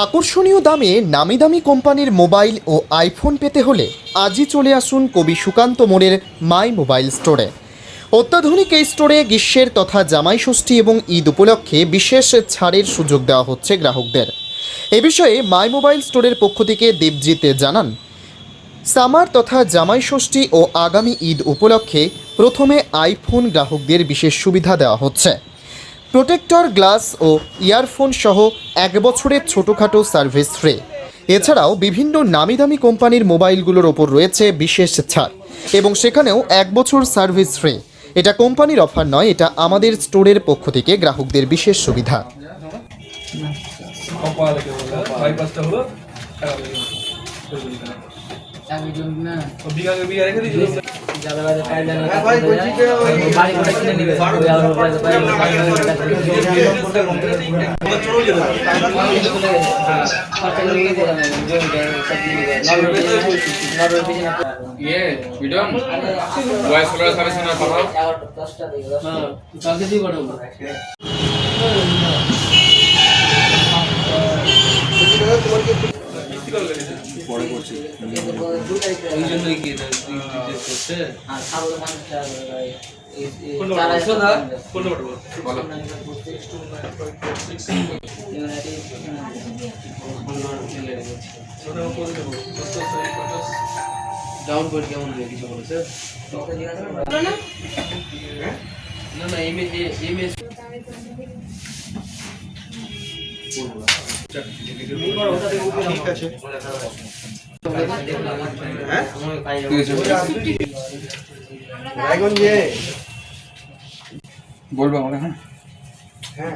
আকর্ষণীয় দামে নামি দামি কোম্পানির মোবাইল ও আইফোন পেতে হলে আজই চলে আসুন কবি সুকান্ত মোড়ের মাই মোবাইল স্টোরে। অত্যাধুনিক এই স্টোরে গ্রীষ্মের তথা জামাই ষষ্ঠী এবং ঈদ উপলক্ষে বিশেষ ছাড়ের সুযোগ দেওয়া হচ্ছে গ্রাহকদের। এ বিষয়ে মাই মোবাইল স্টোরের পক্ষ থেকে দেবজিৎ জানান, সামার তথা জামাই ষষ্ঠী ও আগামী ঈদ উপলক্ষে প্রথমে আইফোন গ্রাহকদের বিশেষ সুবিধা দেওয়া হচ্ছে। প্রোটেক্টর গ্লাস ও ইয়ারফোন সহ 1 বছরের ছোটোখাটো সার্ভিস ফ্রি। এছাড়াও বিভিন্ন নামি দামি কোম্পানির মোবাইলগুলোর ওপর রয়েছে বিশেষ ছাড় এবং সেখানেও 1 বছর সার্ভিস ফ্রি। এটা কোম্পানির অফার নয়, এটা আমাদের স্টোরের পক্ষ থেকে গ্রাহকদের বিশেষ সুবিধা। পরে করছি ওই জন্যই কি করছে ডাউন করে কেমন কিছু বলেছে না না এমএস ঠিক আছে বলবো আমরা। হ্যাঁ হ্যাঁ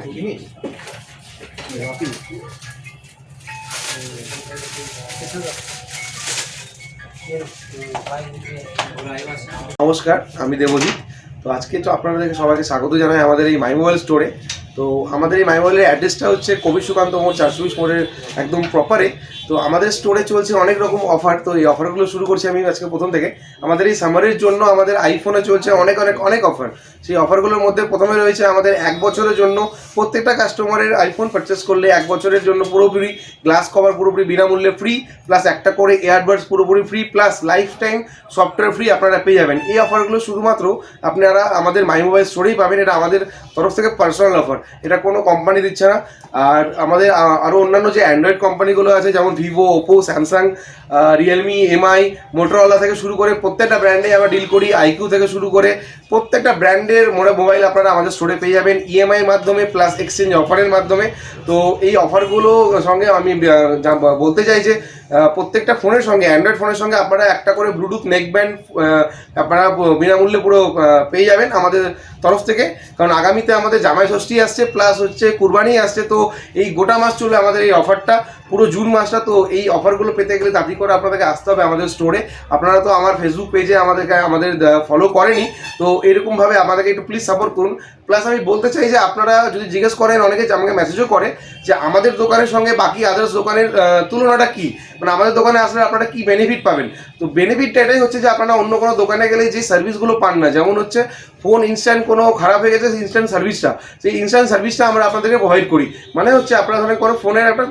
নমস্কার, আমি দেবজিৎ। তো আজকে তো আপনাদেরকে সবাইকে স্বাগত জানাই আমাদের এই মাই মোবাইল স্টোরে। তো আমাদের এই মাই মোবাইলের অ্যাড্রেসটা হচ্ছে কবি সুকান্ত মোড় 420 মোড়ের একদম প্রপারে। তো আমাদের স্টোরে চলছে অনেক রকম অফার। তো এই অফারগুলো শুরু করছি আমি আজকে প্রথম থেকে। আমাদের এই সামারের জন্য আমাদের আইফোনে চলছে অনেক অফার। সেই অফারগুলোর মধ্যে প্রথমে রয়েছে আমাদের 1 বছরের জন্য প্রত্যেকটা কাস্টমারের আইফোন পারচেস করলে 1 বছরের জন্য পুরোপুরি গ্লাস কভার পুরোপুরি বিনামূল্যে ফ্রি, প্লাস একটা করে এয়ারবাডস পুরোপুরি free, plus life time software free আপনারা পেয়ে যাবেন। এই অফারগুলো শুধুমাত্র আপনারা আমাদের মাই মোবাইল স্টোরেই পাবেন। এটা আমাদের তরফ থেকে পার্সোনাল অফার, এটা কোনো কোম্পানি দিচ্ছে না। আর আমাদের আরও অন্যান্য যে অ্যান্ড্রয়েড কোম্পানিগুলো আছে যেমন Vivo, Oppo, Samsung, Realme, MI, Motorola থেকে শুরু করে প্রত্যেকটা ব্র্যান্ডে আমরা ডিল করি। আইকিউ থেকে শুরু করে প্রত্যেকটা ব্র্যান্ডের মোবাইল আপনারা আমাদের স্টোরে পেয়ে যাবেন ইএমআইয়ের মাধ্যমে, প্লাস এক্সচেঞ্জ অফারের মাধ্যমে। তো এই অফারগুলো সঙ্গে আমি বলতে চাই যে প্রত্যেকটা ফোনের সঙ্গে, অ্যান্ড্রয়েড ফোনের সঙ্গে আপনারা একটা করে ব্লুটুথ নেক ব্যান্ড আপনারা বিনামূল্যে পুরো পেয়ে যাবেন আমাদের তরফ থেকে। কারণ আগামীতে আমাদের জামাই ষষ্ঠী আসছে, প্লাস হচ্ছে কুরবানি আসছে। তো এই গোটা মাস চলবে আমাদের এই অফারটা, পুরো জুন মাসটা। তো এই অফারগুলো পেতে গেলে তাড়াতাড়ি করে আপনাদেরকে আসতে হবে আমাদের স্টোরে। আপনারা তো আমার ফেসবুক পেজে আমাদের ফলো করেনি, তো এরকমভাবে আমাদেরকে একটু প্লিজ সাপোর্ট করুন। প্লাস আমি বলতে চাই যে আপনারা যদি জিজ্ঞেস করেন, অনেকে আমাকে মেসেজও করে যে আমাদের দোকানের সঙ্গে বাকি আদার্স দোকানের তুলনাটা কী, মানে আমাদের দোকানে আসলে আপনারা কী বেনিফিট পাবেন। তো বেনিফিটটা এটাই হচ্ছে যে আপনারা অন্য কোনো দোকানে গেলে যে সার্ভিসগুলো পান না, যেমন হচ্ছে ফোন ইনস্ট্যান্ট কোনো খারাপ হয়ে গেছে, ইনস্ট্যান্ট সার্ভিসটা, সেই ইনস্ট্যান্ট সার্ভিসটা আমরা আপনাদেরকে প্রোভাইড করি। মানে হচ্ছে আপনার ধরেন কোনো ফোনের একটা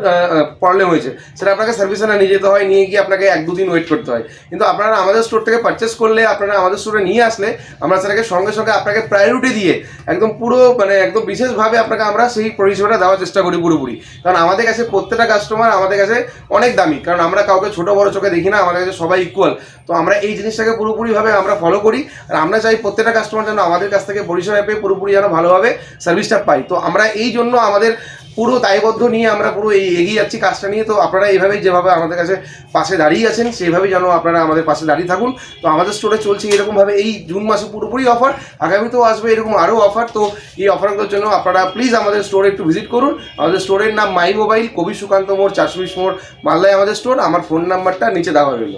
প্রবলেম হয়েছে, সেটা আপনাকে সার্ভিসে না নিয়ে যেতে হয়, নিয়ে গিয়ে আপনাকে 1-2 দিন ওয়েট করতে হয়। কিন্তু আপনারা আমাদের স্টোর থেকে পারচেস করলে, আপনারা আমাদের স্টোরে নিয়ে আসলে আমরা সেটাকে সঙ্গে সঙ্গে আপনাকে প্রায়োরিটি দিয়ে একদম পুরো একদম বিশেষভাবে আপনাকে আমরা সেই পরিষেবাটা দেওয়ার চেষ্টা করি পুরোপুরি। কারণ আমাদের কাছে প্রত্যেকটা কাস্টমার আমাদের কাছে অনেক দামি, কারণ আমরা কাউকে ছোটো বড়ো চোখে দেখি না, আমাদের কাছে সবাই ইকুয়াল। তো আমরা এই জিনিসটাকে পুরোপুরিভাবে আমরা ফলো করি। আর আমরা চাই প্রত্যেকটা কাস্টমার যেন আমাদের কাছ থেকে পরিষেবা পেয়ে পুরোপুরি যেন ভালোভাবে সার্ভিসটা পাই। তো আমরা এই জন্য আমাদের পুরো দায়বদ্ধ নিয়ে আমরা পুরো এগিয়ে যাচ্ছি কাজটা নিয়ে। তো আপনারা এইভাবেই যেভাবে আমাদের কাছে পাশে দাঁড়িয়ে আছেন, সেইভাবেই যেন আপনারা আমাদের পাশে দাঁড়িয়ে থাকুন। তো আমাদের স্টোরে চলছে এরকমভাবে এই জুন মাসে পুরোপুরি অফার, আগামীতেও আসবে এরকম আরও অফার। তো এই অফারগুলোর জন্য আপনারা প্লিজ আমাদের স্টোরে একটু ভিজিট করুন। আমাদের স্টোরের নাম মাই মোবাইল, কবি সুকান্ত মোড় 420 মোড়, মালদায় আমাদের স্টোর। আমার ফোন নাম্বারটা নিচে দেওয়া রইল।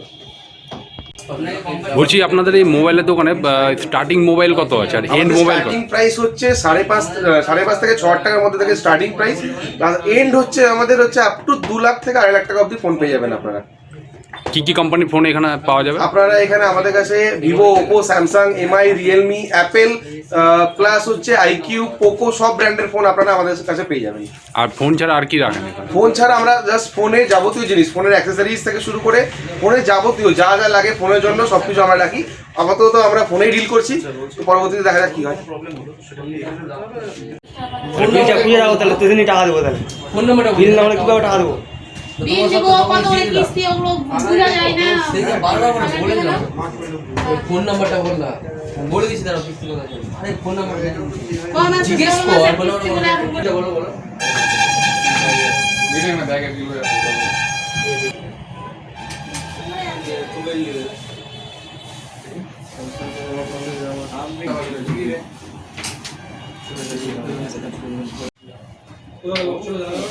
বলছি আপনাদের এই মোবাইলের দোকানে স্টার্টিং মোবাইল কত আছে আর এন্ড মোবাইল কত? স্টার্টিং প্রাইস হচ্ছে 5.5 থেকে 6 হাজার টাকার মধ্যে থেকে স্টার্টিং প্রাইস। এন্ড হচ্ছে আমাদের হচ্ছে আপ টু 2 লাখ থেকে 2.5 লাখ টাকা অবধি ফোন পেয়ে যাবেন আপনারা। কি কি কোম্পানির ফোন এখানে পাওয়া যাবে? আপনারা এখানে আমাদের কাছে Vivo, Oppo, Samsung, MI, Realme, Apple plus হচ্ছে আইকিউ, পোকো সব ব্র্যান্ডের ফোন আপনারা আমাদের কাছে পেয়ে যাবেন। আর ফোন ছাড়া আর কি রাখেন এখানে? ফোন ছাড়া আমরা জাস্ট ফোনের যাবতীয় জিনিস, ফোনের অ্যাক্সেসরিজ থেকে শুরু করে ফোনের যাবতীয় যা যা লাগে ফোনের জন্য সব কিছু আমরা রাখি। আপাতত আমরা ফোনেই ডিল করছি, তো পরবর্তীতে দেখা যাক কি হয়। খুঁজে রাখো তাহলে, দুদিনই টাকা দেবো তাহলে। ফোন নাম্বারটা বিল না হলে কীভাবে টাকা দেবো? বিল দিব, কত করে কিস্তি ওগুলো বোঝা যায় না। বারবার করে বলে দিলাম, ফোন নাম্বারটা বল না, বলে দিছি দাঁড়াও কিস্তি কথা। আরে ফোন নাম্বারটা কোন আছে জিজ্ঞেস কোন কর, আছে বলো কিস্তি করে এখন বলে। বলো বলো। ভিডিও না ব্যাগে দিল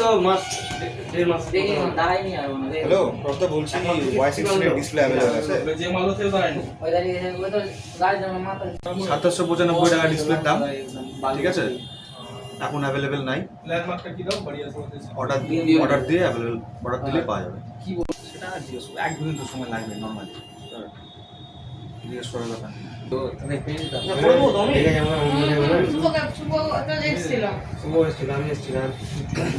তো মাস দেড় মাস হ্যালো প্রথম বলছি ওয়াই সিক্সটিনের ডিসপ্লে অ্যাভেলেবল আছে 795 টাকা ডিসপ্লের দাম, ঠিক আছে? এখন অ্যাভেলেবেল নাই, অর্ডার দিয়ে অ্যাভেলেবল, অর্ডার দিলে পাওয়া যাবে। সেটা জিজ্ঞেস এক দুদিন তো সময় লাগবে নর্মালি, জিজ্ঞেস করার ব্যাপার। শুভ তো এসেছিল। শুভ এসেছিল, আমি এসেছিলাম।